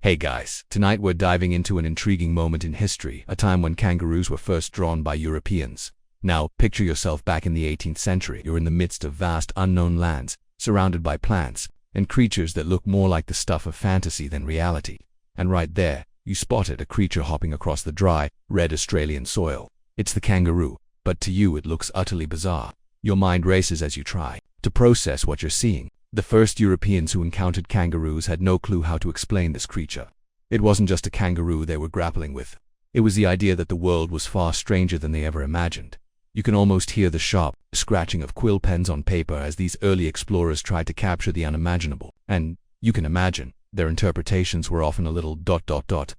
Hey guys, tonight we're diving into an intriguing moment in history, a time when kangaroos were first drawn by Europeans. Now, picture yourself back in the 18th century. You're in the midst of vast unknown lands, surrounded by plants and creatures that look more like the stuff of fantasy than reality. And right there, you spotted a creature hopping across the dry, red Australian soil. It's the kangaroo, but to you it looks utterly bizarre. Your mind races as you try to process what you're seeing. The first Europeans who encountered kangaroos had no clue how to explain this creature. It wasn't just a kangaroo they were grappling with. It was the idea that the world was far stranger than they ever imagined. You can almost hear the sharp scratching of quill pens on paper as these early explorers tried to capture the unimaginable. And you can imagine, their interpretations were often a little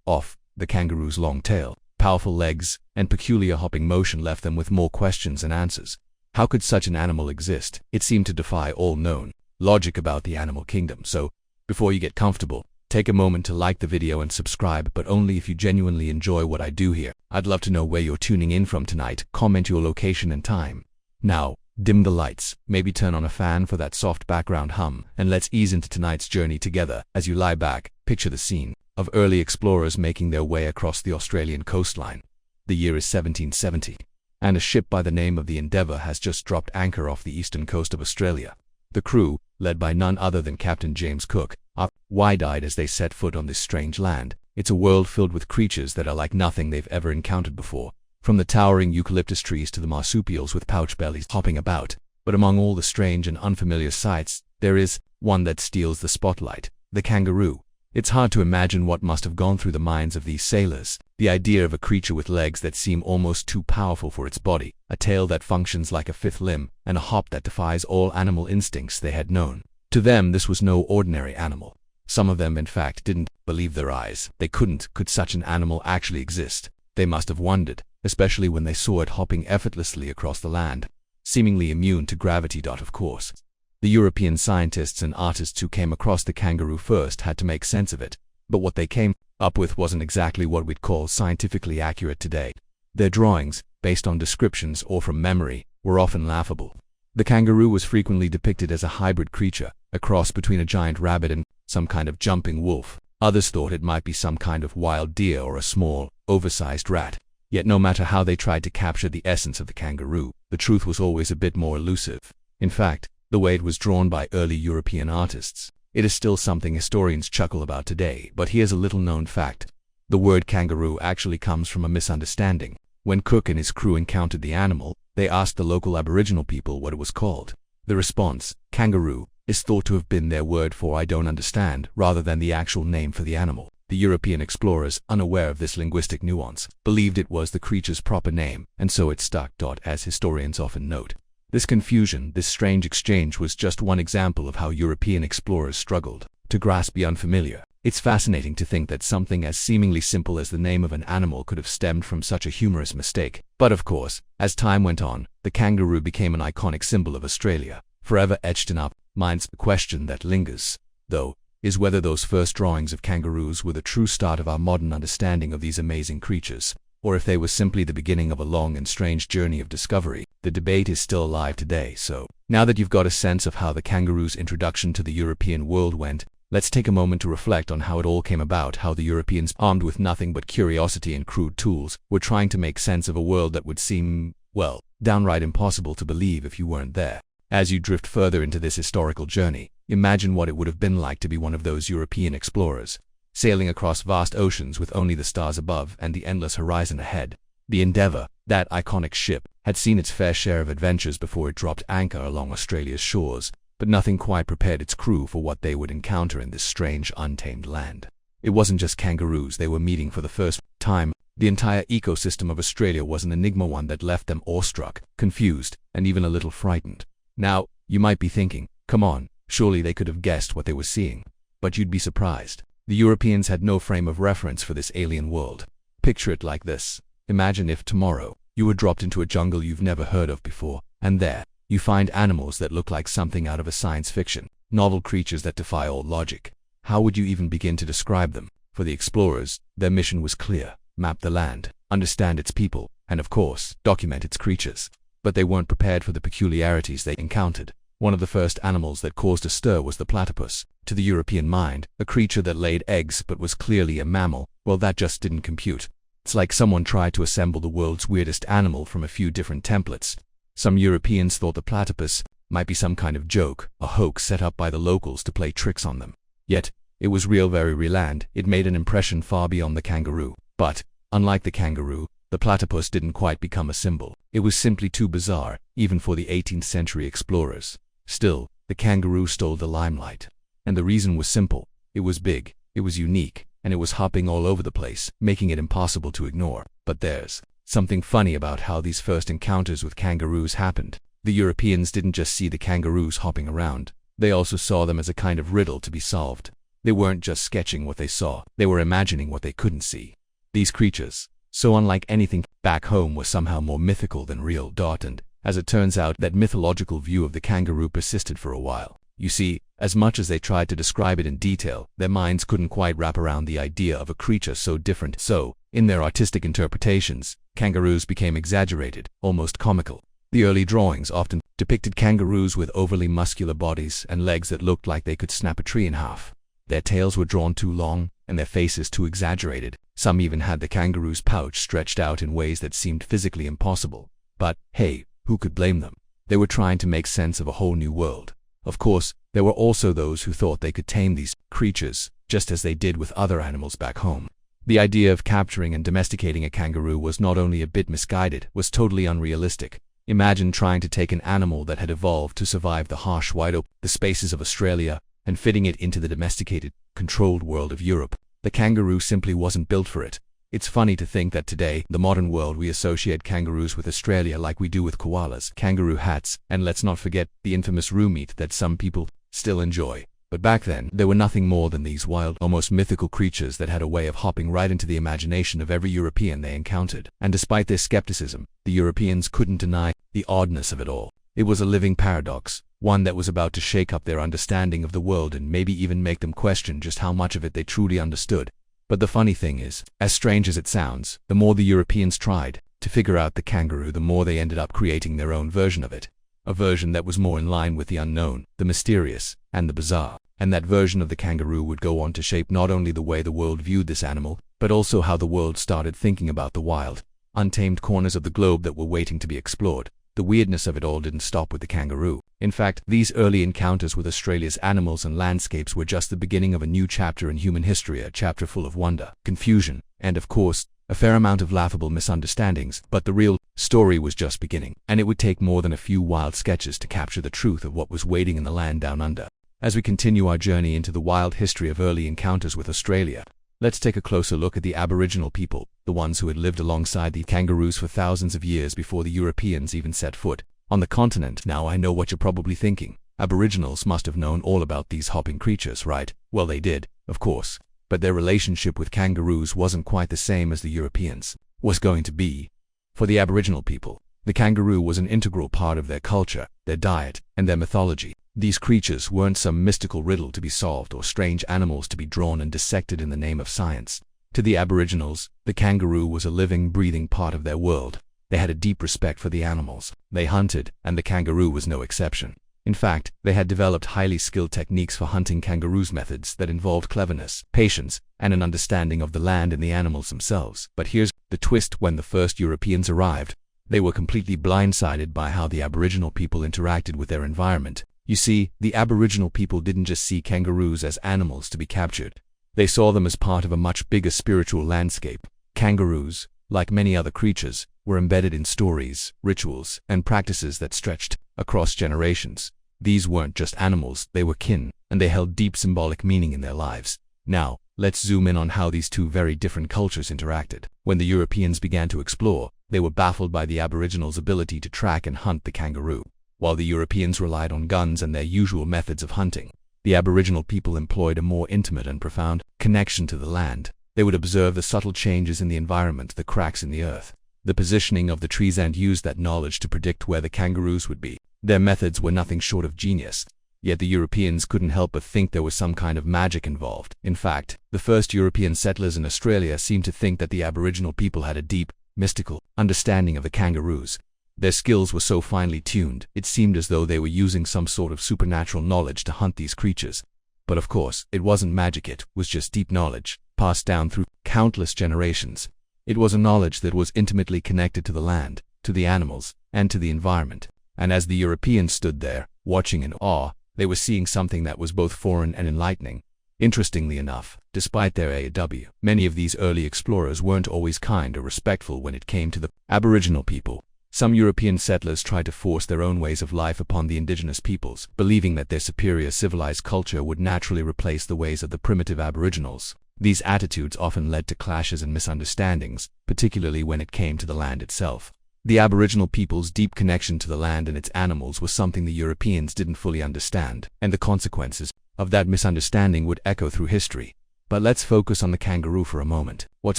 off. The kangaroo's long tail, powerful legs, and peculiar hopping motion left them with more questions than answers. How could such an animal exist? It seemed to defy all known logic about the animal kingdom. So, before you get comfortable, take a moment to like the video and subscribe, but only if you genuinely enjoy what I do here. I'd love to know where you're tuning in from tonight. Comment your location and time. Now, dim the lights, maybe turn on a fan for that soft background hum, and let's ease into tonight's journey together. As you lie back, picture the scene of early explorers making their way across the Australian coastline. The year is 1770, and a ship by the name of the Endeavour has just dropped anchor off the eastern coast of Australia. The crew, led by none other than Captain James Cook, are wide-eyed as they set foot on this strange land. It's a world filled with creatures that are like nothing they've ever encountered before, from the towering eucalyptus trees to the marsupials with pouch bellies hopping about. But among all the strange and unfamiliar sights, there is one that steals the spotlight: the kangaroo. It's hard to imagine what must have gone through the minds of these sailors. The idea of a creature with legs that seem almost too powerful for its body, a tail that functions like a fifth limb, and a hop that defies all animal instincts they had known. To them, this was no ordinary animal. Some of them, in fact, didn't believe their eyes. They couldn't. Could such an animal actually exist? They must have wondered, especially when they saw it hopping effortlessly across the land, seemingly immune to gravity. Of course, the European scientists and artists who came across the kangaroo first had to make sense of it, but what they came up with wasn't exactly what we'd call scientifically accurate today. Their drawings, based on descriptions or from memory, were often laughable. The kangaroo was frequently depicted as a hybrid creature, a cross between a giant rabbit and some kind of jumping wolf. Others thought it might be some kind of wild deer or a small, oversized rat. Yet no matter how they tried to capture the essence of the kangaroo, the truth was always a bit more elusive. In fact, the way it was drawn by early European artists, it is still something historians chuckle about today. But here's a little-known fact. The word kangaroo actually comes from a misunderstanding. When Cook and his crew encountered the animal, they asked the local Aboriginal people what it was called. The response, kangaroo, is thought to have been their word for "I don't understand," rather than the actual name for the animal. The European explorers, unaware of this linguistic nuance, believed it was the creature's proper name, and so it stuck. As historians often note, this confusion, this strange exchange, was just one example of how European explorers struggled to grasp the unfamiliar. It's fascinating to think that something as seemingly simple as the name of an animal could have stemmed from such a humorous mistake. But of course, as time went on, the kangaroo became an iconic symbol of Australia, forever etched in our minds. The question that lingers, though, is whether those first drawings of kangaroos were the true start of our modern understanding of these amazing creatures, or if they were simply the beginning of a long and strange journey of discovery. The debate is still alive today. So, now that you've got a sense of how the kangaroo's introduction to the European world went, let's take a moment to reflect on how it all came about, how the Europeans, armed with nothing but curiosity and crude tools, were trying to make sense of a world that would seem, well, downright impossible to believe if you weren't there. As you drift further into this historical journey, imagine what it would have been like to be one of those European explorers, sailing across vast oceans with only the stars above and the endless horizon ahead. The Endeavour, that iconic ship, had seen its fair share of adventures before it dropped anchor along Australia's shores, but nothing quite prepared its crew for what they would encounter in this strange, untamed land. It wasn't just kangaroos they were meeting for the first time. The entire ecosystem of Australia was an enigma, one that left them awestruck, confused, and even a little frightened. Now, you might be thinking, come on, surely they could have guessed what they were seeing. But you'd be surprised. The Europeans had no frame of reference for this alien world. Picture it like this. Imagine if tomorrow, you were dropped into a jungle you've never heard of before, and there, you find animals that look like something out of a science fiction novel, creatures that defy all logic. How would you even begin to describe them? For the explorers, their mission was clear: map the land, understand its people, and of course, document its creatures. But they weren't prepared for the peculiarities they encountered. One of the first animals that caused a stir was the platypus. To the European mind, a creature that laid eggs but was clearly a mammal, well, that just didn't compute. It's like someone tried to assemble the world's weirdest animal from a few different templates. Some Europeans thought the platypus might be some kind of joke, a hoax set up by the locals to play tricks on them. Yet, it was real, very real, and it made an impression far beyond the kangaroo. But, unlike the kangaroo, the platypus didn't quite become a symbol. It was simply too bizarre, even for the 18th century explorers. Still, the kangaroo stole the limelight. And the reason was simple. It was big, it was unique, and it was hopping all over the place, making it impossible to ignore. But there's something funny about how these first encounters with kangaroos happened. The Europeans didn't just see the kangaroos hopping around. They also saw them as a kind of riddle to be solved. They weren't just sketching what they saw, they were imagining what they couldn't see. These creatures, so unlike anything back home, were somehow more mythical than real. And, as it turns out, that mythological view of the kangaroo persisted for a while. You see, as much as they tried to describe it in detail, their minds couldn't quite wrap around the idea of a creature so different. So, in their artistic interpretations, kangaroos became exaggerated, almost comical. The early drawings often depicted kangaroos with overly muscular bodies and legs that looked like they could snap a tree in half. Their tails were drawn too long, and their faces too exaggerated. Some even had the kangaroo's pouch stretched out in ways that seemed physically impossible. But, hey, who could blame them? They were trying to make sense of a whole new world. Of course, there were also those who thought they could tame these creatures, just as they did with other animals back home. The idea of capturing and domesticating a kangaroo was not only a bit misguided, was totally unrealistic. Imagine trying to take an animal that had evolved to survive the harsh, wide open spaces of Australia and fitting it into the domesticated, controlled world of Europe. The kangaroo simply wasn't built for it. It's funny to think that today, in the modern world, we associate kangaroos with Australia like we do with koalas, kangaroo hats, and let's not forget the infamous roo meat that some people still enjoy. But back then, they were nothing more than these wild, almost mythical creatures that had a way of hopping right into the imagination of every European they encountered. And despite their skepticism, the Europeans couldn't deny the oddness of it all. It was a living paradox, one that was about to shake up their understanding of the world and maybe even make them question just how much of it they truly understood. But the funny thing is, as strange as it sounds, the more the Europeans tried to figure out the kangaroo, the more they ended up creating their own version of it. A version that was more in line with the unknown, the mysterious, and the bizarre. And that version of the kangaroo would go on to shape not only the way the world viewed this animal, but also how the world started thinking about the wild, untamed corners of the globe that were waiting to be explored. The weirdness of it all didn't stop with the kangaroo. In fact, these early encounters with Australia's animals and landscapes were just the beginning of a new chapter in human history, a chapter full of wonder, confusion, and of course, a fair amount of laughable misunderstandings. But the real story was just beginning, and it would take more than a few wild sketches to capture the truth of what was waiting in the land down under. As we continue our journey into the wild history of early encounters with Australia, let's take a closer look at the Aboriginal people, the ones who had lived alongside the kangaroos for thousands of years before the Europeans even set foot on the continent. Now I know what you're probably thinking. Aboriginals must have known all about these hopping creatures, right? Well, they did, of course. But their relationship with kangaroos wasn't quite the same as the Europeans was going to be. For the Aboriginal people, the kangaroo was an integral part of their culture, their diet, and their mythology. These creatures weren't some mystical riddle to be solved or strange animals to be drawn and dissected in the name of science. To the Aboriginals, the kangaroo was a living, breathing part of their world. They had a deep respect for the animals they hunted, and the kangaroo was no exception. In fact, they had developed highly skilled techniques for hunting kangaroos, methods that involved cleverness, patience, and an understanding of the land and the animals themselves. But here's the twist: when the first Europeans arrived, they were completely blindsided by how the Aboriginal people interacted with their environment. You see, the Aboriginal people didn't just see kangaroos as animals to be captured. They saw them as part of a much bigger spiritual landscape. Kangaroos, like many other creatures, were embedded in stories, rituals, and practices that stretched across generations. These weren't just animals, they were kin, and they held deep symbolic meaning in their lives. Now, let's zoom in on how these two very different cultures interacted. When the Europeans began to explore, they were baffled by the Aboriginals' ability to track and hunt the kangaroo. While the Europeans relied on guns and their usual methods of hunting, the Aboriginal people employed a more intimate and profound connection to the land. They would observe the subtle changes in the environment, the cracks in the earth, the positioning of the trees, and use that knowledge to predict where the kangaroos would be. Their methods were nothing short of genius. Yet the Europeans couldn't help but think there was some kind of magic involved. In fact, the first European settlers in Australia seemed to think that the Aboriginal people had a deep, mystical understanding of the kangaroos. Their skills were so finely tuned, it seemed as though they were using some sort of supernatural knowledge to hunt these creatures. But of course, it wasn't magic, it was just deep knowledge, passed down through countless generations. It was a knowledge that was intimately connected to the land, to the animals, and to the environment. And as the Europeans stood there, watching in awe, they were seeing something that was both foreign and enlightening. Interestingly enough, despite their AW, many of these early explorers weren't always kind or respectful when it came to the Aboriginal people. Some European settlers tried to force their own ways of life upon the indigenous peoples, believing that their superior civilized culture would naturally replace the ways of the primitive Aboriginals. These attitudes often led to clashes and misunderstandings, particularly when it came to the land itself. The Aboriginal people's deep connection to the land and its animals was something the Europeans didn't fully understand, and the consequences of that misunderstanding would echo through history. But let's focus on the kangaroo for a moment. What's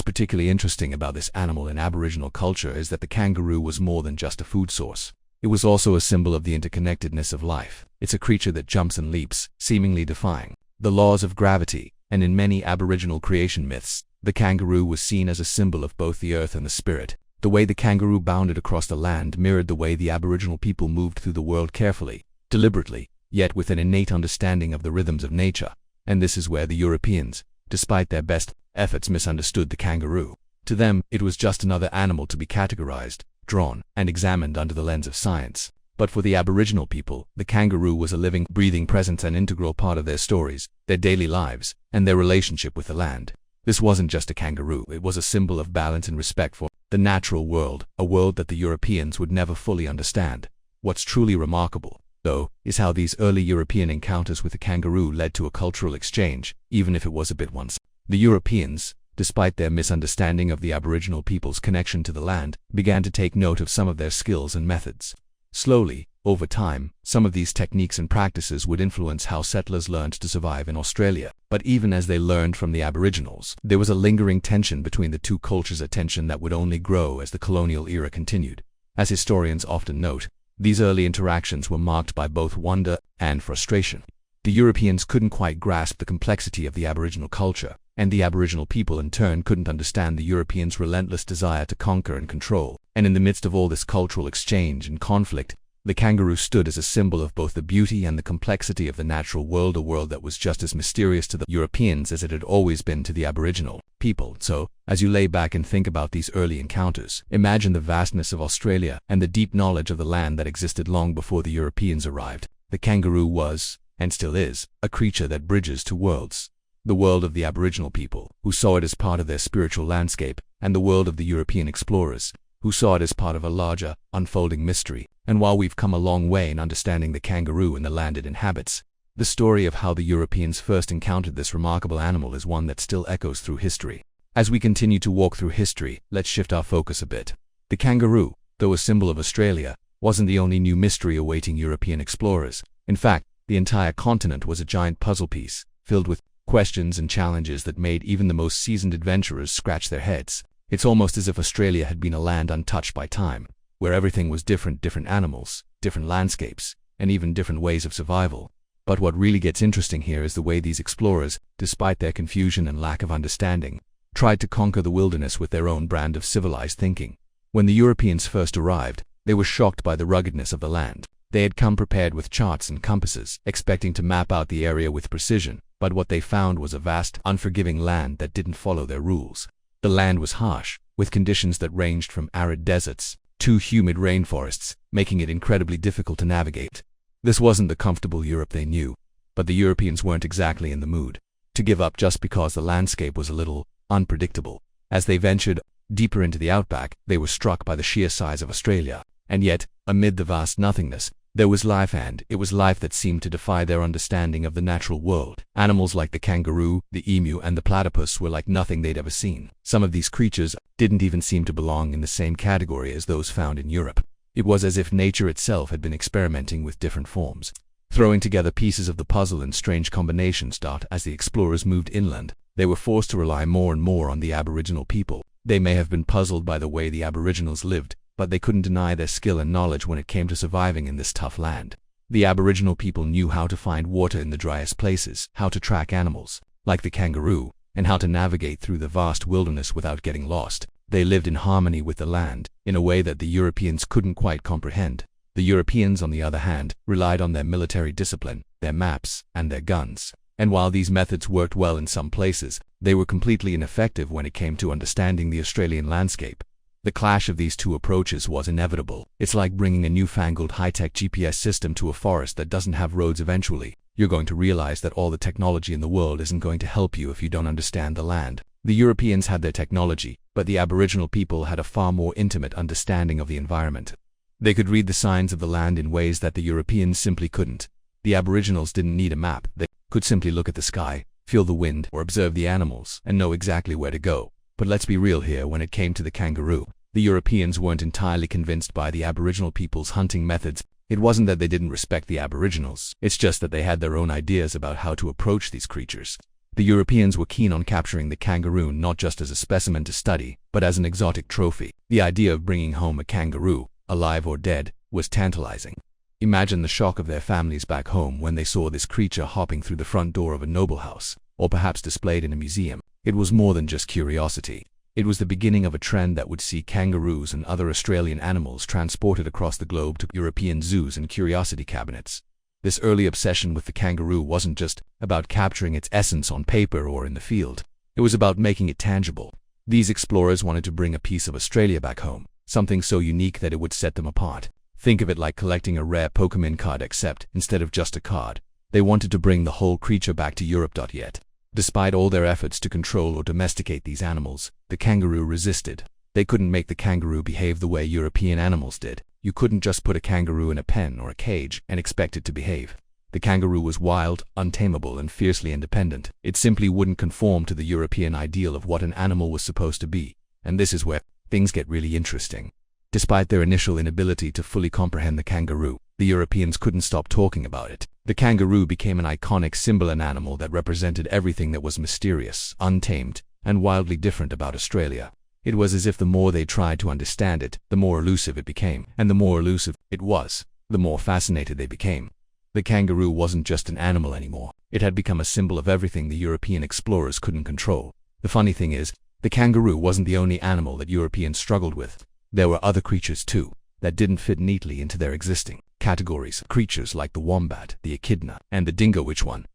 particularly interesting about this animal in Aboriginal culture is that the kangaroo was more than just a food source. It was also a symbol of the interconnectedness of life. It's a creature that jumps and leaps, seemingly defying the laws of gravity, and in many Aboriginal creation myths, the kangaroo was seen as a symbol of both the earth and the spirit. The way the kangaroo bounded across the land mirrored the way the Aboriginal people moved through the world carefully, deliberately, yet with an innate understanding of the rhythms of nature. And this is where the Europeans, despite their best efforts, misunderstood the kangaroo. To them, it was just another animal to be categorized, drawn, and examined under the lens of science. But for the Aboriginal people, the kangaroo was a living, breathing presence, an integral part of their stories, their daily lives, and their relationship with the land. This wasn't just a kangaroo, it was a symbol of balance and respect for the natural world, a world that the Europeans would never fully understand. What's truly remarkable, though, is how these early European encounters with the kangaroo led to a cultural exchange, even if it was a bit one-sided. The Europeans, despite their misunderstanding of the Aboriginal people's connection to the land, began to take note of some of their skills and methods. Slowly, over time, some of these techniques and practices would influence how settlers learned to survive in Australia. But even as they learned from the Aboriginals, there was a lingering tension between the two cultures, a tension that would only grow as the colonial era continued. As historians often note, these early interactions were marked by both wonder and frustration. The Europeans couldn't quite grasp the complexity of the Aboriginal culture, and the Aboriginal people in turn couldn't understand the Europeans' relentless desire to conquer and control. And in the midst of all this cultural exchange and conflict, the kangaroo stood as a symbol of both the beauty and the complexity of the natural world, a world that was just as mysterious to the Europeans as it had always been to the Aboriginal people. So, as you lay back and think about these early encounters, imagine the vastness of Australia and the deep knowledge of the land that existed long before the Europeans arrived. The kangaroo was, and still is, a creature that bridges two worlds. The world of the Aboriginal people, who saw it as part of their spiritual landscape, and the world of the European explorers, who saw it as part of a larger, unfolding mystery. And while we've come a long way in understanding the kangaroo and the land it inhabits, the story of how the Europeans first encountered this remarkable animal is one that still echoes through history. As we continue to walk through history, let's shift our focus a bit. The kangaroo, though a symbol of Australia, wasn't the only new mystery awaiting European explorers. In fact, the entire continent was a giant puzzle piece, filled with questions and challenges that made even the most seasoned adventurers scratch their heads. It's almost as if Australia had been a land untouched by time, where everything was different animals, different landscapes, and even different ways of survival. But what really gets interesting here is the way these explorers, despite their confusion and lack of understanding, tried to conquer the wilderness with their own brand of civilized thinking. When the Europeans first arrived, they were shocked by the ruggedness of the land. They had come prepared with charts and compasses, expecting to map out the area with precision, but what they found was a vast, unforgiving land that didn't follow their rules. The land was harsh, with conditions that ranged from arid deserts to humid rainforests, making it incredibly difficult to navigate. This wasn't the comfortable Europe they knew, but the Europeans weren't exactly in the mood to give up just because the landscape was a little unpredictable. As they ventured deeper into the outback, they were struck by the sheer size of Australia. And yet, amid the vast nothingness, there was life, and it was life that seemed to defy their understanding of the natural world. Animals like the kangaroo, the emu, and the platypus were like nothing they'd ever seen. Some of these creatures didn't even seem to belong in the same category as those found in Europe. It was as if nature itself had been experimenting with different forms, throwing together pieces of the puzzle in strange combinations. As the explorers moved inland, they were forced to rely more and more on the Aboriginal people. They may have been puzzled by the way the Aboriginals lived, but they couldn't deny their skill and knowledge when it came to surviving in this tough land. The Aboriginal people knew how to find water in the driest places, how to track animals, like the kangaroo, and how to navigate through the vast wilderness without getting lost. They lived in harmony with the land, in a way that the Europeans couldn't quite comprehend. The Europeans, on the other hand, relied on their military discipline, their maps, and their guns. And while these methods worked well in some places, they were completely ineffective when it came to understanding the Australian landscape. The clash of these two approaches was inevitable. It's like bringing a newfangled high-tech GPS system to a forest that doesn't have roads eventually. You're going to realize that all the technology in the world isn't going to help you if you don't understand the land. The Europeans had their technology, but the Aboriginal people had a far more intimate understanding of the environment. They could read the signs of the land in ways that the Europeans simply couldn't. The Aboriginals didn't need a map. They could simply look at the sky, feel the wind, or observe the animals, and know exactly where to go. But let's be real here, when it came to the kangaroo, the Europeans weren't entirely convinced by the Aboriginal people's hunting methods. It wasn't that they didn't respect the Aboriginals, it's just that they had their own ideas about how to approach these creatures. The Europeans were keen on capturing the kangaroo not just as a specimen to study, but as an exotic trophy. The idea of bringing home a kangaroo, alive or dead, was tantalizing. Imagine the shock of their families back home when they saw this creature hopping through the front door of a noble house, or perhaps displayed in a museum. It was more than just curiosity. It was the beginning of a trend that would see kangaroos and other Australian animals transported across the globe to European zoos and curiosity cabinets. This early obsession with the kangaroo wasn't just about capturing its essence on paper or in the field. It was about making it tangible. These explorers wanted to bring a piece of Australia back home, something so unique that it would set them apart. Think of it like collecting a rare Pokemon card, except instead of just a card, they wanted to bring the whole creature back to Europe. Yet, despite all their efforts to control or domesticate these animals, the kangaroo resisted. They couldn't make the kangaroo behave the way European animals did. You couldn't just put a kangaroo in a pen or a cage and expect it to behave. The kangaroo was wild, untamable, and fiercely independent. It simply wouldn't conform to the European ideal of what an animal was supposed to be. And this is where things get really interesting. Despite their initial inability to fully comprehend the kangaroo, the Europeans couldn't stop talking about it. The kangaroo became an iconic symbol, an animal that represented everything that was mysterious, untamed, and wildly different about Australia. It was as if the more they tried to understand it, the more elusive it became. And the more elusive it was, the more fascinated they became. The kangaroo wasn't just an animal anymore. It had become a symbol of everything the European explorers couldn't control. The funny thing is, the kangaroo wasn't the only animal that Europeans struggled with. There were other creatures too, that didn't fit neatly into their existing categories. Creatures like the wombat, the echidna, and the dingo,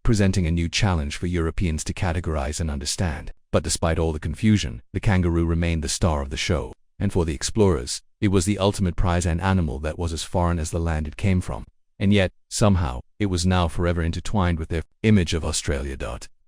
presenting a new challenge for Europeans to categorize and understand. But despite all the confusion, the kangaroo remained the star of the show. And for the explorers, it was the ultimate prize, an animal that was as foreign as the land it came from. And yet, somehow, it was now forever intertwined with their image of Australia.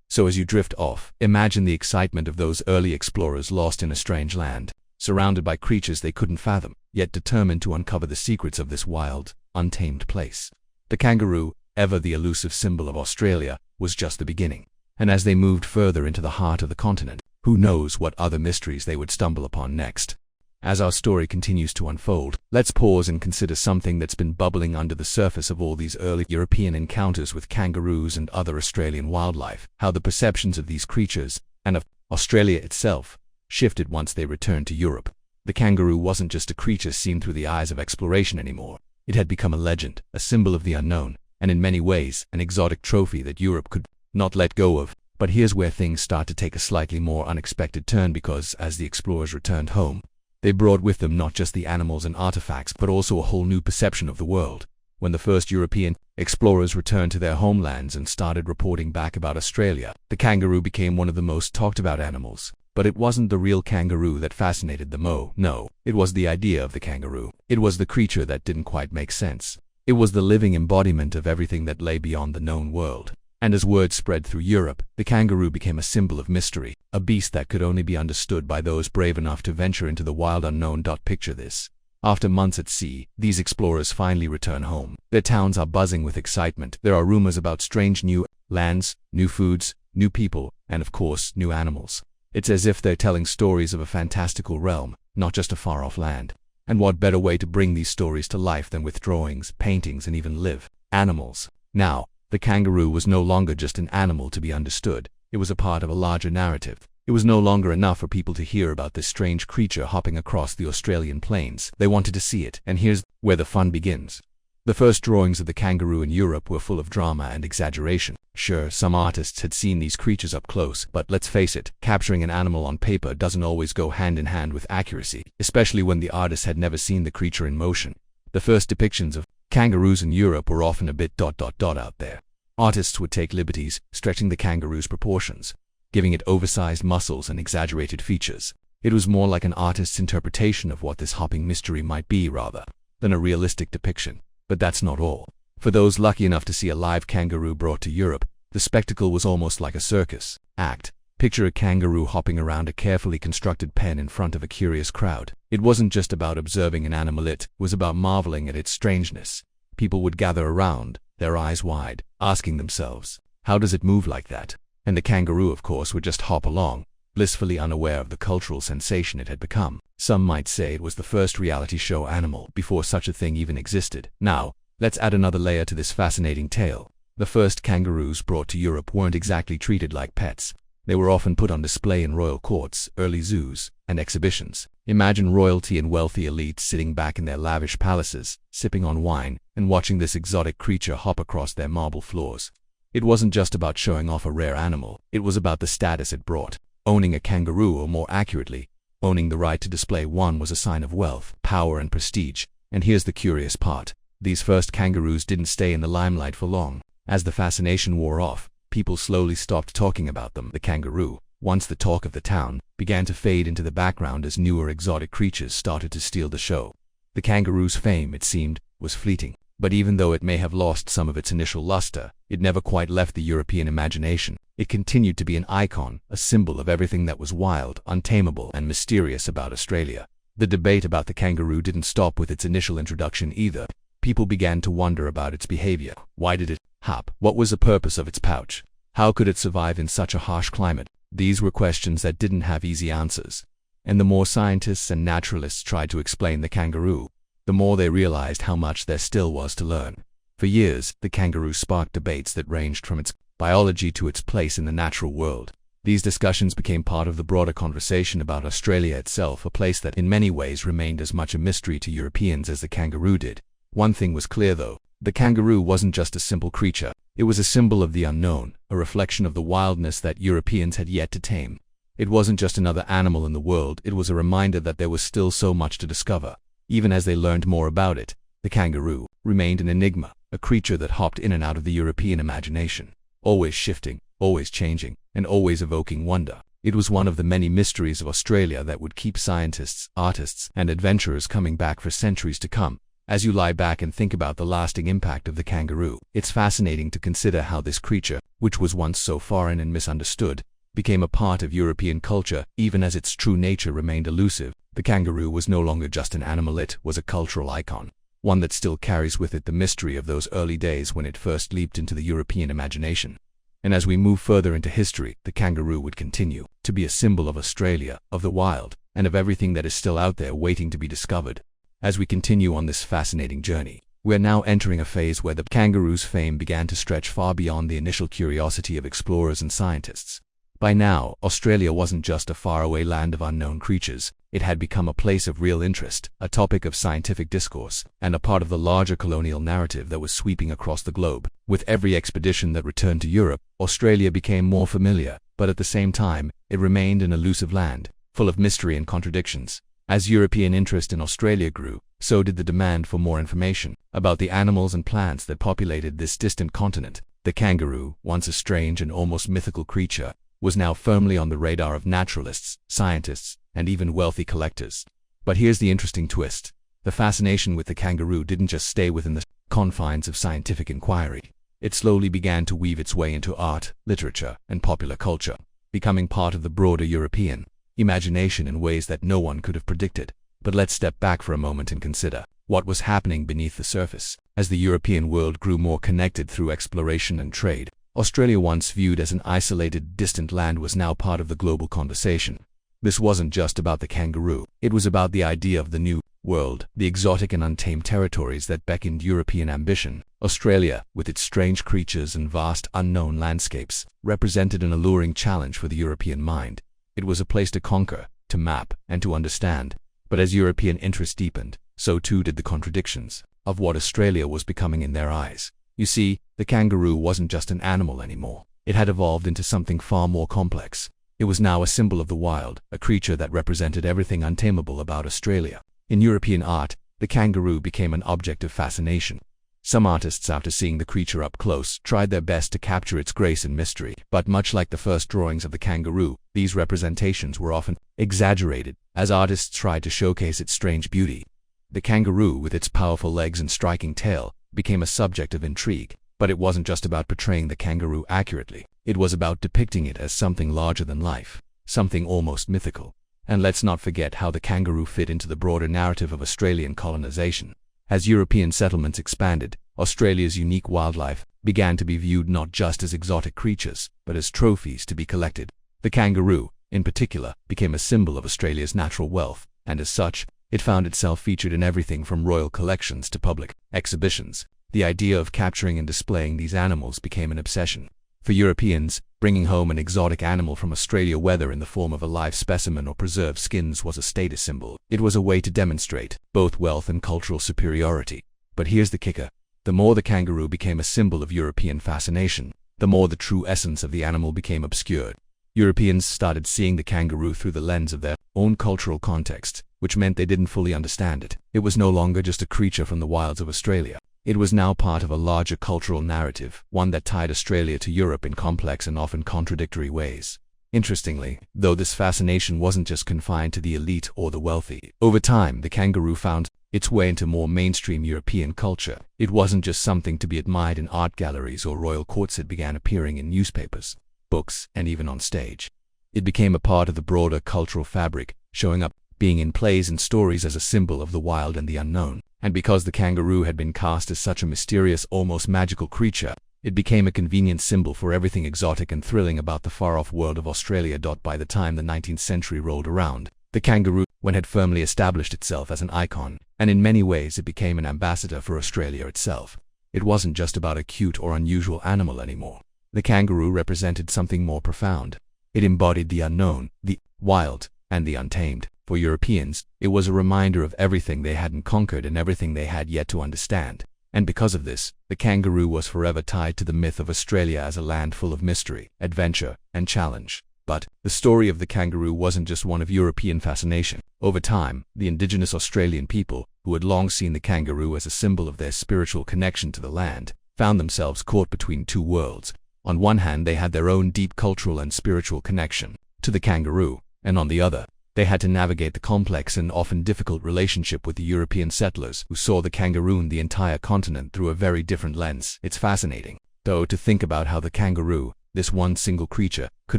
So as you drift off, imagine the excitement of those early explorers lost in a strange land, surrounded by creatures they couldn't fathom, yet determined to uncover the secrets of this wild, untamed place. The kangaroo, ever the elusive symbol of Australia, was just the beginning. And as they moved further into the heart of the continent, who knows what other mysteries they would stumble upon next. As our story continues to unfold, let's pause and consider something that's been bubbling under the surface of all these early European encounters with kangaroos and other Australian wildlife. How the perceptions of these creatures, and of Australia itself, shifted once they returned to Europe. The kangaroo wasn't just a creature seen through the eyes of exploration anymore. It had become a legend, a symbol of the unknown, and in many ways, an exotic trophy that Europe could not let go of. But here's where things start to take a slightly more unexpected turn, because as the explorers returned home, they brought with them not just the animals and artifacts, but also a whole new perception of the world. When the first European explorers returned to their homelands and started reporting back about Australia, the kangaroo became one of the most talked about animals. But it wasn't the real kangaroo that fascinated them. No, it was the idea of the kangaroo. It was the creature that didn't quite make sense. It was the living embodiment of everything that lay beyond the known world. And as word spread through Europe, the kangaroo became a symbol of mystery, a beast that could only be understood by those brave enough to venture into the wild unknown. Picture this. After months at sea, these explorers finally return home. Their towns are buzzing with excitement. There are rumors about strange new lands, new foods, new people, and of course, new animals. It's as if they're telling stories of a fantastical realm, not just a far-off land. And what better way to bring these stories to life than with drawings, paintings, and even live animals? Now, the kangaroo was no longer just an animal to be understood. It was a part of a larger narrative. It was no longer enough for people to hear about this strange creature hopping across the Australian plains. They wanted to see it, and here's where the fun begins. The first drawings of the kangaroo in Europe were full of drama and exaggeration. Sure, some artists had seen these creatures up close, but let's face it, capturing an animal on paper doesn't always go hand in hand with accuracy, especially when the artist had never seen the creature in motion. The first depictions of kangaroos in Europe were often a bit out there. Artists would take liberties, stretching the kangaroo's proportions, giving it oversized muscles and exaggerated features. It was more like an artist's interpretation of what this hopping mystery might be rather than a realistic depiction. But that's not all. For those lucky enough to see a live kangaroo brought to Europe, the spectacle was almost like a circus act. Picture a kangaroo hopping around a carefully constructed pen in front of a curious crowd. It wasn't just about observing an animal, it was about marveling at its strangeness. People would gather around, their eyes wide, asking themselves, how does it move like that? And the kangaroo, of course, would just hop along, blissfully unaware of the cultural sensation it had become. Some might say it was the first reality show animal before such a thing even existed. Now, let's add another layer to this fascinating tale. The first kangaroos brought to Europe weren't exactly treated like pets. They were often put on display in royal courts, early zoos, and exhibitions. Imagine royalty and wealthy elites sitting back in their lavish palaces, sipping on wine, and watching this exotic creature hop across their marble floors. It wasn't just about showing off a rare animal, it was about the status it brought. Owning a kangaroo, or more accurately, owning the right to display one, was a sign of wealth, power, and prestige. And here's the curious part. These first kangaroos didn't stay in the limelight for long. As the fascination wore off, people slowly stopped talking about them. The kangaroo, once the talk of the town, began to fade into the background as newer exotic creatures started to steal the show. The kangaroo's fame, it seemed, was fleeting. But even though it may have lost some of its initial luster, it never quite left the European imagination. It continued to be an icon, a symbol of everything that was wild, untamable, and mysterious about Australia. The debate about the kangaroo didn't stop with its initial introduction either. People began to wonder about its behavior. Why did it hop? What was the purpose of its pouch? How could it survive in such a harsh climate? These were questions that didn't have easy answers. And the more scientists and naturalists tried to explain the kangaroo, the more they realized how much there still was to learn. For years, the kangaroo sparked debates that ranged from its biology to its place in the natural world. These discussions became part of the broader conversation about Australia itself, a place that in many ways remained as much a mystery to Europeans as the kangaroo did. One thing was clear though, the kangaroo wasn't just a simple creature. It was a symbol of the unknown, a reflection of the wildness that Europeans had yet to tame. It wasn't just another animal in the world, it was a reminder that there was still so much to discover. Even as they learned more about it, the kangaroo remained an enigma, a creature that hopped in and out of the European imagination, always shifting, always changing, and always evoking wonder. It was one of the many mysteries of Australia that would keep scientists, artists, and adventurers coming back for centuries to come. As you lie back and think about the lasting impact of the kangaroo, it's fascinating to consider how this creature, which was once so foreign and misunderstood, became a part of European culture, even as its true nature remained elusive. The kangaroo was no longer just an animal, it was a cultural icon, one that still carries with it the mystery of those early days when it first leaped into the European imagination. And as we move further into history, the kangaroo would continue to be a symbol of Australia, of the wild, and of everything that is still out there waiting to be discovered. As we continue on this fascinating journey, we are now entering a phase where the kangaroo's fame began to stretch far beyond the initial curiosity of explorers and scientists. By now, Australia wasn't just a faraway land of unknown creatures. It had become a place of real interest, a topic of scientific discourse, and a part of the larger colonial narrative that was sweeping across the globe. With every expedition that returned to Europe, Australia became more familiar, but at the same time, it remained an elusive land, full of mystery and contradictions. As European interest in Australia grew, so did the demand for more information about the animals and plants that populated this distant continent. The kangaroo, once a strange and almost mythical creature, was now firmly on the radar of naturalists, scientists, and even wealthy collectors. But here's the interesting twist. The fascination with the kangaroo didn't just stay within the confines of scientific inquiry. It slowly began to weave its way into art, literature, and popular culture, becoming part of the broader European imagination in ways that no one could have predicted. But let's step back for a moment and consider what was happening beneath the surface. As the European world grew more connected through exploration and trade, Australia, once viewed as an isolated, distant land, was now part of the global conversation. This wasn't just about the kangaroo. It was about the idea of the new world, the exotic and untamed territories that beckoned European ambition. Australia, with its strange creatures and vast unknown landscapes, represented an alluring challenge for the European mind. It was a place to conquer, to map, and to understand. But as European interest deepened, so too did the contradictions of what Australia was becoming in their eyes. You see, the the kangaroo wasn't just an animal anymore. It had evolved into something far more complex. It was now a symbol of the wild, a creature that represented everything untamable about Australia. In European art, the kangaroo became an object of fascination. Some artists, after seeing the creature up close, tried their best to capture its grace and mystery. But much like the first drawings of the kangaroo, these representations were often exaggerated, as artists tried to showcase its strange beauty. The kangaroo, with its powerful legs and striking tail, became a subject of intrigue. But it wasn't just about portraying the kangaroo accurately. It was about depicting it as something larger than life, something almost mythical. And let's not forget how the kangaroo fit into the broader narrative of Australian colonization. As European settlements expanded, Australia's unique wildlife began to be viewed not just as exotic creatures, but as trophies to be collected. The kangaroo, in particular, became a symbol of Australia's natural wealth, and as such, it found itself featured in everything from royal collections to public exhibitions. The idea of capturing and displaying these animals became an obsession. For Europeans, bringing home an exotic animal from Australia, whether in the form of a live specimen or preserved skins, was a status symbol. It was a way to demonstrate both wealth and cultural superiority. But here's the kicker. The more the kangaroo became a symbol of European fascination, the more the true essence of the animal became obscured. Europeans started seeing the kangaroo through the lens of their own cultural context, which meant they didn't fully understand it. It was no longer just a creature from the wilds of Australia. It was now part of a larger cultural narrative, one that tied Australia to Europe in complex and often contradictory ways. Interestingly, though, this fascination wasn't just confined to the elite or the wealthy. Over time, the kangaroo found its way into more mainstream European culture. It wasn't just something to be admired in art galleries or royal courts. It began appearing in newspapers, books, and even on stage. It became a part of the broader cultural fabric, showing up, being in plays and stories as a symbol of the wild and the unknown. And because the kangaroo had been cast as such a mysterious, almost magical creature, it became a convenient symbol for everything exotic and thrilling about the far-off world of Australia. By the time the 19th century rolled around, the kangaroo had firmly established itself as an icon, and in many ways it became an ambassador for Australia itself. It wasn't just about a cute or unusual animal anymore. The kangaroo represented something more profound. It embodied the unknown, the wild, and the untamed. For Europeans, it was a reminder of everything they hadn't conquered and everything they had yet to understand. And because of this, the kangaroo was forever tied to the myth of Australia as a land full of mystery, adventure, and challenge. But the story of the kangaroo wasn't just one of European fascination. Over time, the indigenous Australian people, who had long seen the kangaroo as a symbol of their spiritual connection to the land, found themselves caught between two worlds. On one hand, they had their own deep cultural and spiritual connection to the kangaroo, and on the other, they had to navigate the complex and often difficult relationship with the European settlers who saw the kangaroo and the entire continent through a very different lens. It's fascinating, though, to think about how the kangaroo, this one single creature, could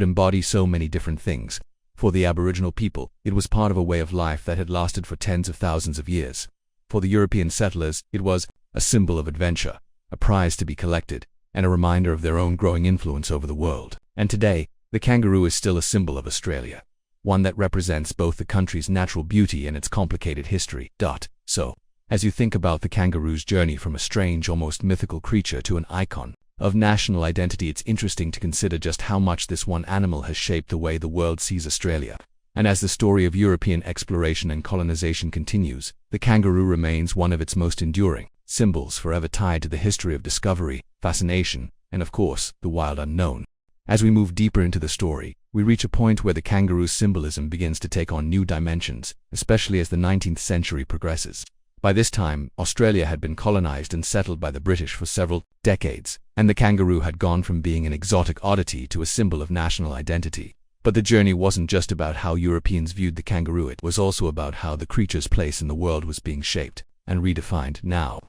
embody so many different things. For the Aboriginal people, it was part of a way of life that had lasted for tens of thousands of years. For the European settlers, it was a symbol of adventure, a prize to be collected, and a reminder of their own growing influence over the world. And today, the kangaroo is still a symbol of Australia, one that represents both the country's natural beauty and its complicated history. So, as you think about the kangaroo's journey from a strange, almost mythical creature to an icon of national identity, it's interesting to consider just how much this one animal has shaped the way the world sees Australia. And as the story of European exploration and colonization continues, the kangaroo remains one of its most enduring symbols, forever tied to the history of discovery, fascination, and of course, the wild unknown. As we move deeper into the story, we reach a point where the kangaroo's symbolism begins to take on new dimensions, especially as the 19th century progresses. By this time, Australia had been colonized and settled by the British for several decades, and the kangaroo had gone from being an exotic oddity to a symbol of national identity. But the journey wasn't just about how Europeans viewed the kangaroo, it was also about how the creature's place in the world was being shaped and redefined. Now,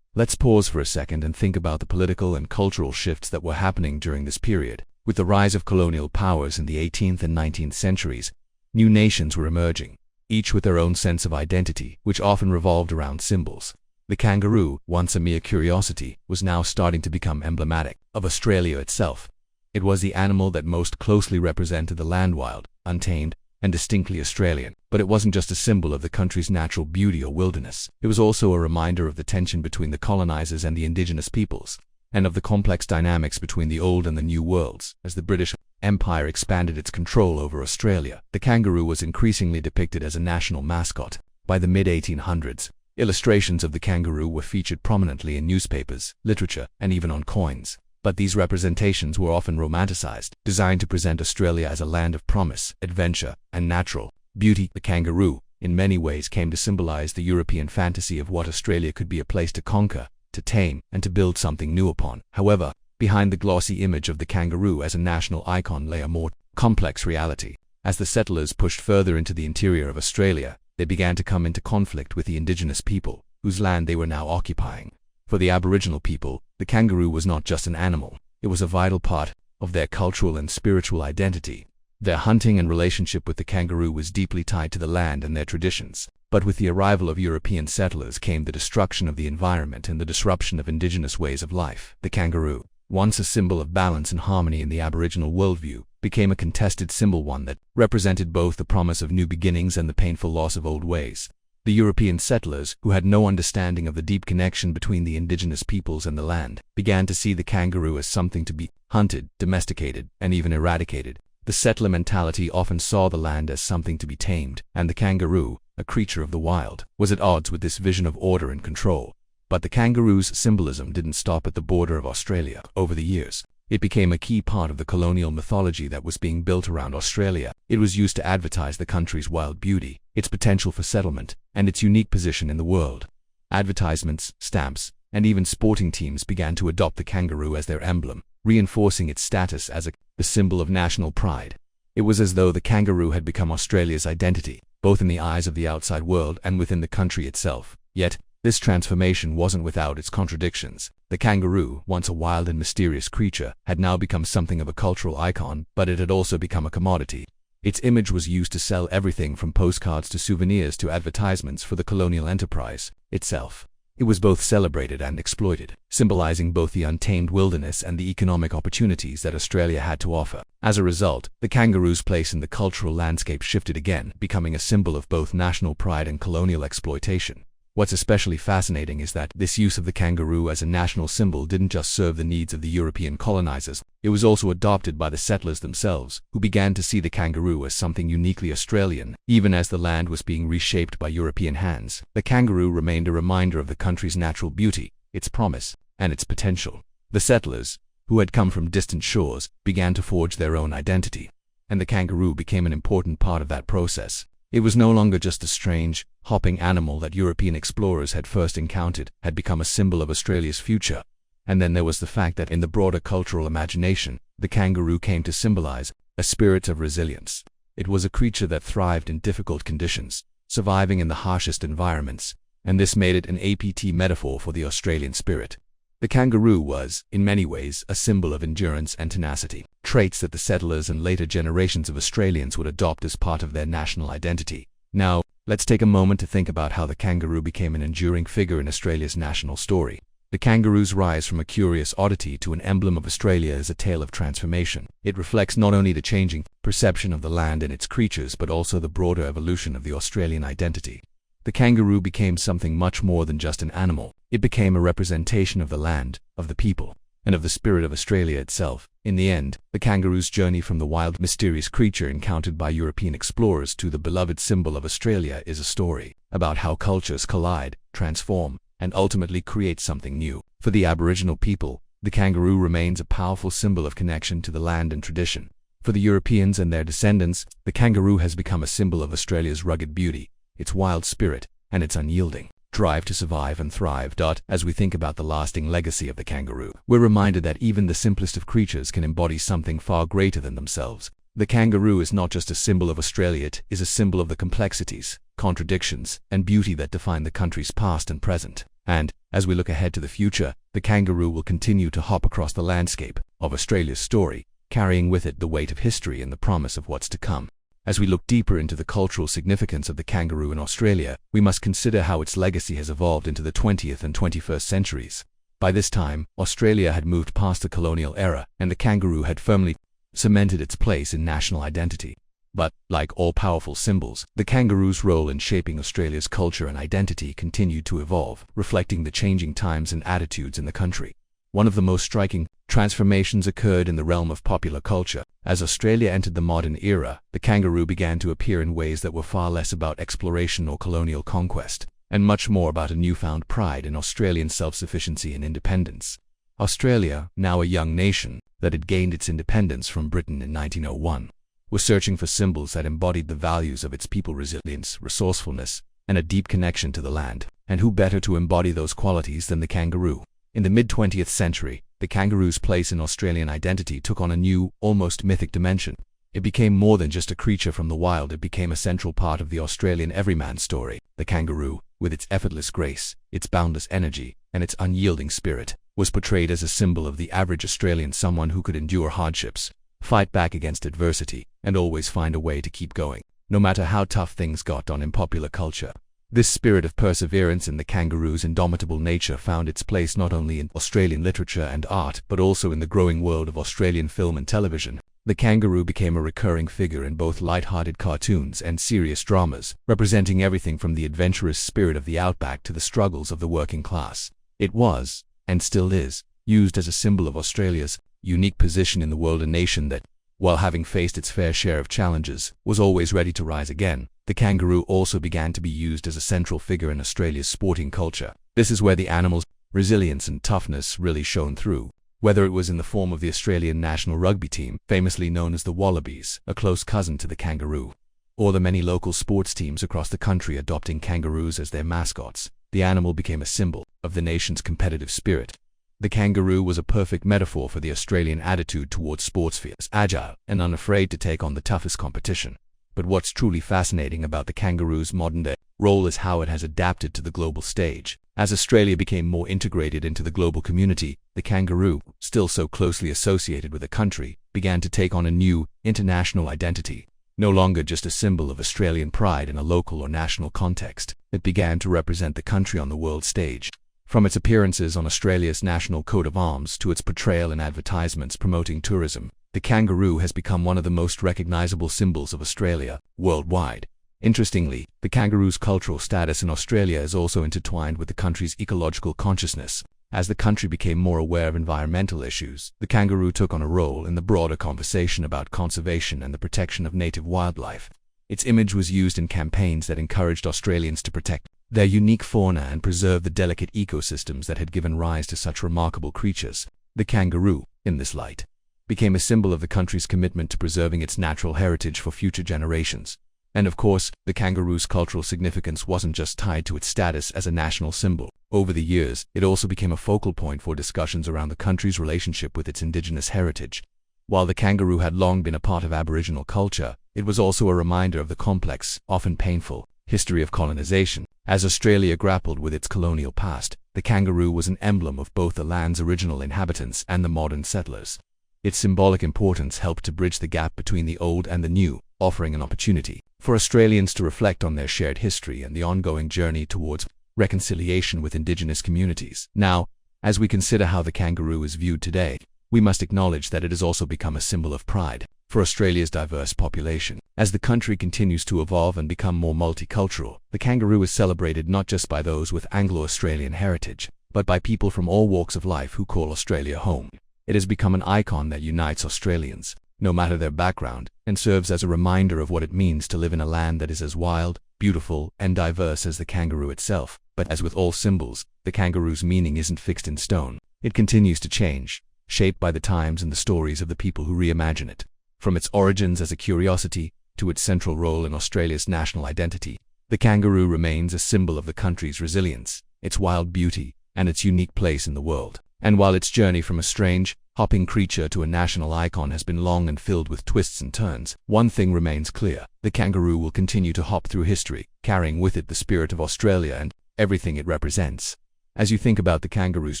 let's pause for a second and think about the political and cultural shifts that were happening during this period. With the rise of colonial powers in the 18th and 19th centuries, new nations were emerging, each with their own sense of identity, which often revolved around symbols. The kangaroo, once a mere curiosity, was now starting to become emblematic of Australia itself. It was the animal that most closely represented the land, wild, untamed, and distinctly Australian. But it wasn't just a symbol of the country's natural beauty or wilderness. It was also a reminder of the tension between the colonizers and the indigenous peoples, and of the complex dynamics between the old and the new worlds. As the British Empire expanded its control over Australia, the kangaroo was increasingly depicted as a national mascot. By the mid-1800s, Illustrations of the kangaroo were featured prominently in newspapers, literature, and even on coins. But these representations were often romanticized, designed to present Australia as a land of promise, adventure, and natural beauty. The kangaroo, in many ways, came to symbolize the European fantasy of what Australia could be: a place to conquer, to tame, and to build something new upon. However, behind the glossy image of the kangaroo as a national icon lay a more complex reality. As the settlers pushed further into the interior of Australia, they began to come into conflict with the indigenous people, whose land they were now occupying. For the Aboriginal people, the kangaroo was not just an animal, it was a vital part of their cultural and spiritual identity. Their hunting and relationship with the kangaroo was deeply tied to the land and their traditions. But with the arrival of European settlers came the destruction of the environment and the disruption of indigenous ways of life. The kangaroo, once a symbol of balance and harmony in the Aboriginal worldview, became a contested symbol, one that represented both the promise of new beginnings and the painful loss of old ways. The European settlers, who had no understanding of the deep connection between the indigenous peoples and the land, began to see the kangaroo as something to be hunted, domesticated, and even eradicated. The settler mentality often saw the land as something to be tamed, and the kangaroo, a creature of the wild, was at odds with this vision of order and control. But the kangaroo's symbolism didn't stop at the border of Australia. Over the years, it became a key part of the colonial mythology that was being built around Australia. It was used to advertise the country's wild beauty, its potential for settlement, and its unique position in the world. Advertisements, stamps, and even sporting teams began to adopt the kangaroo as their emblem, reinforcing its status as a symbol of national pride. It was as though the kangaroo had become Australia's identity, both in the eyes of the outside world and within the country itself. Yet, this transformation wasn't without its contradictions. The kangaroo, once a wild and mysterious creature, had now become something of a cultural icon, but it had also become a commodity. Its image was used to sell everything from postcards to souvenirs to advertisements for the colonial enterprise itself. It was both celebrated and exploited, symbolizing both the untamed wilderness and the economic opportunities that Australia had to offer. As a result, the kangaroo's place in the cultural landscape shifted again, becoming a symbol of both national pride and colonial exploitation. What's especially fascinating is that this use of the kangaroo as a national symbol didn't just serve the needs of the European colonizers, it was also adopted by the settlers themselves, who began to see the kangaroo as something uniquely Australian. Even as the land was being reshaped by European hands, the kangaroo remained a reminder of the country's natural beauty, its promise, and its potential. The settlers, who had come from distant shores, began to forge their own identity, and the kangaroo became an important part of that process. It was no longer just a strange, hopping animal that European explorers had first encountered, had become a symbol of Australia's future. And then there was the fact that in the broader cultural imagination, the kangaroo came to symbolize a spirit of resilience. It was a creature that thrived in difficult conditions, surviving in the harshest environments, and this made it an apt metaphor for the Australian spirit. The kangaroo was, in many ways, a symbol of endurance and tenacity, traits that the settlers and later generations of Australians would adopt as part of their national identity. Now, let's take a moment to think about how the kangaroo became an enduring figure in Australia's national story. The kangaroo's rise from a curious oddity to an emblem of Australia is a tale of transformation. It reflects not only the changing perception of the land and its creatures, but also the broader evolution of the Australian identity. The kangaroo became something much more than just an animal. It became a representation of the land, of the people, and of the spirit of Australia itself. In the end, the kangaroo's journey from the wild, mysterious creature encountered by European explorers to the beloved symbol of Australia is a story about how cultures collide, transform, and ultimately create something new. For the Aboriginal people, the kangaroo remains a powerful symbol of connection to the land and tradition. For the Europeans and their descendants, the kangaroo has become a symbol of Australia's rugged beauty, its wild spirit, and its unyielding drive to survive and thrive. As we think about the lasting legacy of the kangaroo, we're reminded that even the simplest of creatures can embody something far greater than themselves. The kangaroo is not just a symbol of Australia, it is a symbol of the complexities, contradictions, and beauty that define the country's past and present. And, as we look ahead to the future, the kangaroo will continue to hop across the landscape of Australia's story, carrying with it the weight of history and the promise of what's to come. As we look deeper into the cultural significance of the kangaroo in Australia, we must consider how its legacy has evolved into the 20th and 21st centuries. By this time, Australia had moved past the colonial era, and the kangaroo had firmly cemented its place in national identity. But, like all powerful symbols, the kangaroo's role in shaping Australia's culture and identity continued to evolve, reflecting the changing times and attitudes in the country. One of the most striking transformations occurred in the realm of popular culture. As Australia entered the modern era, the kangaroo began to appear in ways that were far less about exploration or colonial conquest, and much more about a newfound pride in Australian self-sufficiency and independence. Australia, now a young nation that had gained its independence from Britain in 1901, was searching for symbols that embodied the values of its people: resilience, resourcefulness, and a deep connection to the land. And who better to embody those qualities than the kangaroo? In the mid-20th century, the kangaroo's place in Australian identity took on a new, almost mythic dimension. It became more than just a creature from the wild. It became a central part of the Australian everyman story. The kangaroo, with its effortless grace, its boundless energy, and its unyielding spirit, was portrayed as a symbol of the average Australian, someone who could endure hardships, fight back against adversity, and always find a way to keep going, no matter how tough things got on in popular culture. This spirit of perseverance in the kangaroo's indomitable nature found its place not only in Australian literature and art, but also in the growing world of Australian film and television. The kangaroo became a recurring figure in both light-hearted cartoons and serious dramas, representing everything from the adventurous spirit of the outback to the struggles of the working class. It was, and still is, used as a symbol of Australia's unique position in the world, a nation that, while having faced its fair share of challenges, was always ready to rise again. The kangaroo also began to be used as a central figure in Australia's sporting culture. This is where the animal's resilience and toughness really shone through. Whether it was in the form of the Australian national rugby team, famously known as the Wallabies, a close cousin to the kangaroo, or the many local sports teams across the country adopting kangaroos as their mascots, the animal became a symbol of the nation's competitive spirit. The kangaroo was a perfect metaphor for the Australian attitude towards sports: fierce, agile, and unafraid to take on the toughest competition. But what's truly fascinating about the kangaroo's modern-day role is how it has adapted to the global stage. As Australia became more integrated into the global community, the kangaroo, still so closely associated with the country, began to take on a new, international identity. No longer just a symbol of Australian pride in a local or national context, it began to represent the country on the world stage. From its appearances on Australia's national coat of arms to its portrayal in advertisements promoting tourism, the kangaroo has become one of the most recognizable symbols of Australia worldwide. Interestingly, the kangaroo's cultural status in Australia is also intertwined with the country's ecological consciousness. As the country became more aware of environmental issues, the kangaroo took on a role in the broader conversation about conservation and the protection of native wildlife. Its image was used in campaigns that encouraged Australians to protect their unique fauna and preserve the delicate ecosystems that had given rise to such remarkable creatures. The kangaroo, in this light, became a symbol of the country's commitment to preserving its natural heritage for future generations. And of course, the kangaroo's cultural significance wasn't just tied to its status as a national symbol. Over the years, it also became a focal point for discussions around the country's relationship with its indigenous heritage. While the kangaroo had long been a part of Aboriginal culture, it was also a reminder of the complex, often painful, history of colonization. As Australia grappled with its colonial past, the kangaroo was an emblem of both the land's original inhabitants and the modern settlers. Its symbolic importance helped to bridge the gap between the old and the new, offering an opportunity for Australians to reflect on their shared history and the ongoing journey towards reconciliation with Indigenous communities. Now, as we consider how the kangaroo is viewed today, we must acknowledge that it has also become a symbol of pride for Australia's diverse population. As the country continues to evolve and become more multicultural, the kangaroo is celebrated not just by those with Anglo-Australian heritage, but by people from all walks of life who call Australia home. It has become an icon that unites Australians, no matter their background, and serves as a reminder of what it means to live in a land that is as wild, beautiful, and diverse as the kangaroo itself. But as with all symbols, the kangaroo's meaning isn't fixed in stone. It continues to change, shaped by the times and the stories of the people who reimagine it. From its origins as a curiosity to its central role in Australia's national identity, the kangaroo remains a symbol of the country's resilience, its wild beauty, and its unique place in the world. And while its journey from a strange, hopping creature to a national icon has been long and filled with twists and turns, one thing remains clear: the kangaroo will continue to hop through history, carrying with it the spirit of Australia and everything it represents. As you think about the kangaroo's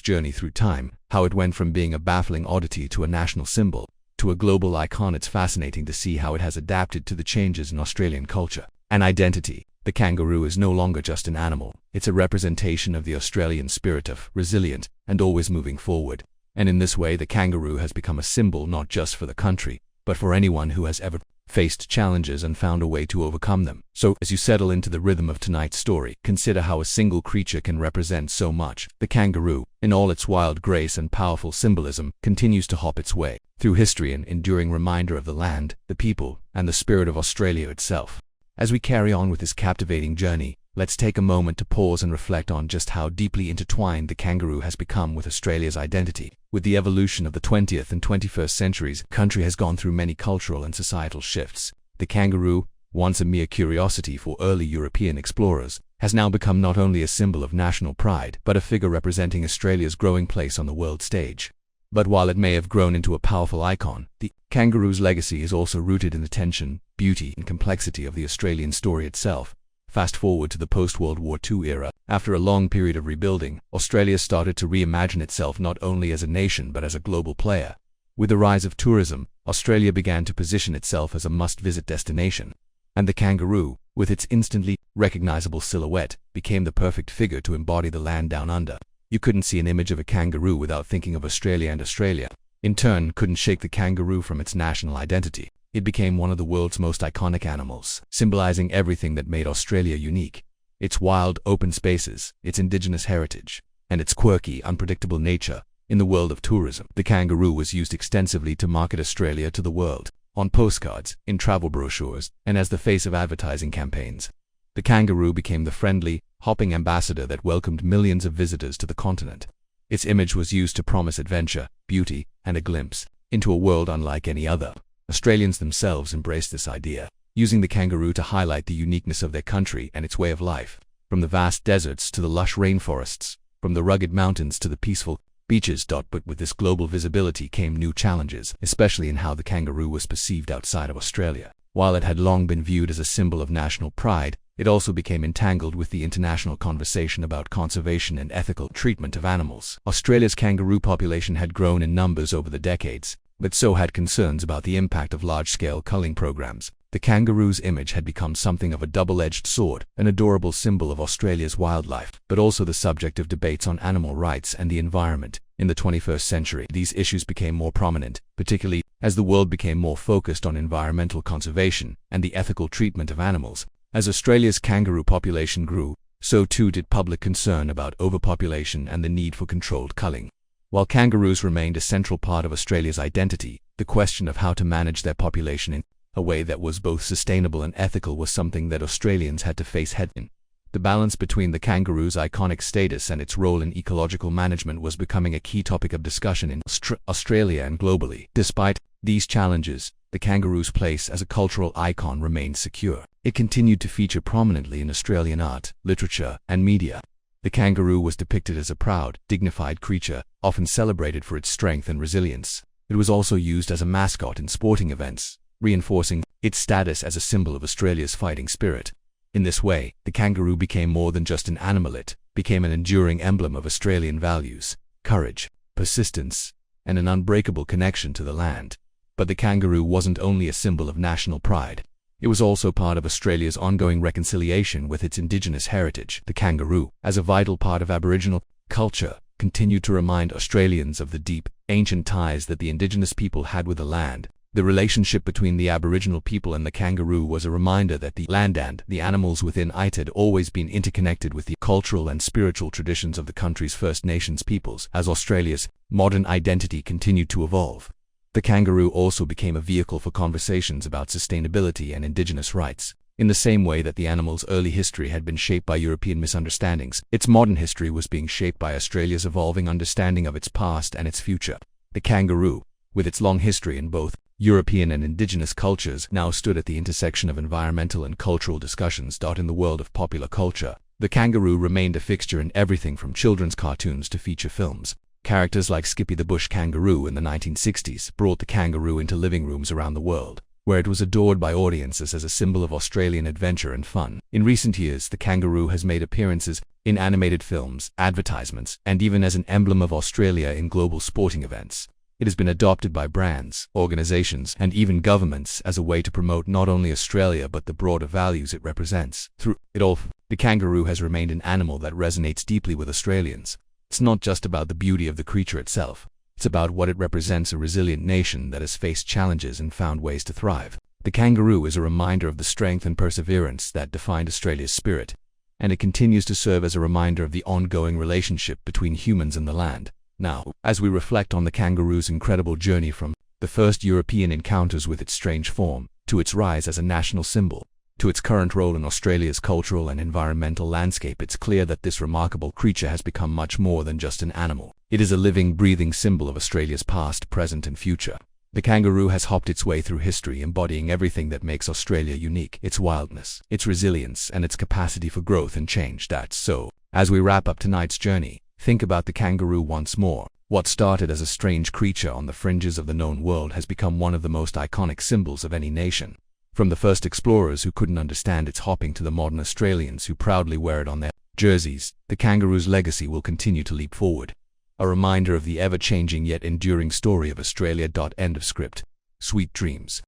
journey through time, how it went from being a baffling oddity to a national symbol, to a global icon, it's fascinating to see how it has adapted to the changes in Australian culture and identity. The kangaroo is no longer just an animal, it's a representation of the Australian spirit of resilient and always moving forward. And in this way, the kangaroo has become a symbol not just for the country, but for anyone who has ever faced challenges and found a way to overcome them. So, as you settle into the rhythm of tonight's story, consider how a single creature can represent so much. The kangaroo, in all its wild grace and powerful symbolism, continues to hop its way through history, an enduring reminder of the land, the people, and the spirit of Australia itself. As we carry on with this captivating journey, let's take a moment to pause and reflect on just how deeply intertwined the kangaroo has become with Australia's identity. With the evolution of the 20th and 21st centuries, the country has gone through many cultural and societal shifts. The kangaroo, once a mere curiosity for early European explorers, has now become not only a symbol of national pride, but a figure representing Australia's growing place on the world stage. But while it may have grown into a powerful icon, the kangaroo's legacy is also rooted in the tension, beauty, and complexity of the Australian story itself. Fast forward to the post-World War II era. After a long period of rebuilding, Australia started to reimagine itself not only as a nation but as a global player. With the rise of tourism, Australia began to position itself as a must-visit destination. And the kangaroo, with its instantly recognizable silhouette, became the perfect figure to embody the land down under. You couldn't see an image of a kangaroo without thinking of Australia, and Australia, in turn, couldn't shake the kangaroo from its national identity. It became one of the world's most iconic animals, symbolizing everything that made Australia unique. Its wild, open spaces, its indigenous heritage, and its quirky, unpredictable nature. In the world of tourism, the kangaroo was used extensively to market Australia to the world, on postcards, in travel brochures, and as the face of advertising campaigns. The kangaroo became the friendly, hopping ambassador that welcomed millions of visitors to the continent. Its image was used to promise adventure, beauty, and a glimpse into a world unlike any other. Australians themselves embraced this idea, using the kangaroo to highlight the uniqueness of their country and its way of life. From the vast deserts to the lush rainforests, from the rugged mountains to the peaceful beaches. But with this global visibility came new challenges, especially in how the kangaroo was perceived outside of Australia. While it had long been viewed as a symbol of national pride, it also became entangled with the international conversation about conservation and ethical treatment of animals. Australia's kangaroo population had grown in numbers over the decades, but so had concerns about the impact of large-scale culling programs. The kangaroo's image had become something of a double-edged sword, an adorable symbol of Australia's wildlife, but also the subject of debates on animal rights and the environment. In the 21st century, these issues became more prominent, particularly as the world became more focused on environmental conservation and the ethical treatment of animals. As Australia's kangaroo population grew, so too did public concern about overpopulation and the need for controlled culling. While kangaroos remained a central part of Australia's identity, the question of how to manage their population in a way that was both sustainable and ethical was something that Australians had to face head-on. The balance between the kangaroo's iconic status and its role in ecological management was becoming a key topic of discussion in Australia and globally. Despite these challenges, the kangaroo's place as a cultural icon remained secure. It continued to feature prominently in Australian art, literature, and media. The kangaroo was depicted as a proud, dignified creature, often celebrated for its strength and resilience. It was also used as a mascot in sporting events, reinforcing its status as a symbol of Australia's fighting spirit. In this way, the kangaroo became more than just an animal. It became an enduring emblem of Australian values, courage, persistence, and an unbreakable connection to the land. But the kangaroo wasn't only a symbol of national pride. It was also part of Australia's ongoing reconciliation with its indigenous heritage. The kangaroo, as a vital part of Aboriginal culture, continued to remind Australians of the deep, ancient ties that the indigenous people had with the land. The relationship between the Aboriginal people and the kangaroo was a reminder that the land and the animals within it had always been interconnected with the cultural and spiritual traditions of the country's First Nations peoples. As Australia's modern identity continued to evolve, the kangaroo also became a vehicle for conversations about sustainability and indigenous rights. In the same way that the animal's early history had been shaped by European misunderstandings, its modern history was being shaped by Australia's evolving understanding of its past and its future. The kangaroo, with its long history in both European and indigenous cultures, now stood at the intersection of environmental and cultural discussions. In the world of popular culture, the kangaroo remained a fixture in everything from children's cartoons to feature films. Characters like Skippy the Bush Kangaroo in the 1960s brought the kangaroo into living rooms around the world, where it was adored by audiences as a symbol of Australian adventure and fun. In recent years, the kangaroo has made appearances in animated films, advertisements, and even as an emblem of Australia in global sporting events. It has been adopted by brands, organizations, and even governments as a way to promote not only Australia but the broader values it represents. Through it all, the kangaroo has remained an animal that resonates deeply with Australians. It's not just about the beauty of the creature itself. It's about what it represents: a resilient nation that has faced challenges and found ways to thrive. The kangaroo is a reminder of the strength and perseverance that defined Australia's spirit, and it continues to serve as a reminder of the ongoing relationship between humans and the land. Now, as we reflect on the kangaroo's incredible journey from the first European encounters with its strange form to its rise as a national symbol, To its current role in Australia's cultural and environmental landscape, it's clear that this remarkable creature has become much more than just an animal. It is a living, breathing symbol of Australia's past, present, and future. The kangaroo has hopped its way through history, embodying everything that makes Australia unique: its wildness, its resilience, and its capacity for growth and change. That's so. As we wrap up tonight's journey, think about the kangaroo once more. What started as a strange creature on the fringes of the known world has become one of the most iconic symbols of any nation. From the first explorers who couldn't understand its hopping to the modern Australians who proudly wear it on their jerseys, the kangaroo's legacy will continue to leap forward. A reminder of the ever-changing yet enduring story of Australia. End of script. Sweet dreams.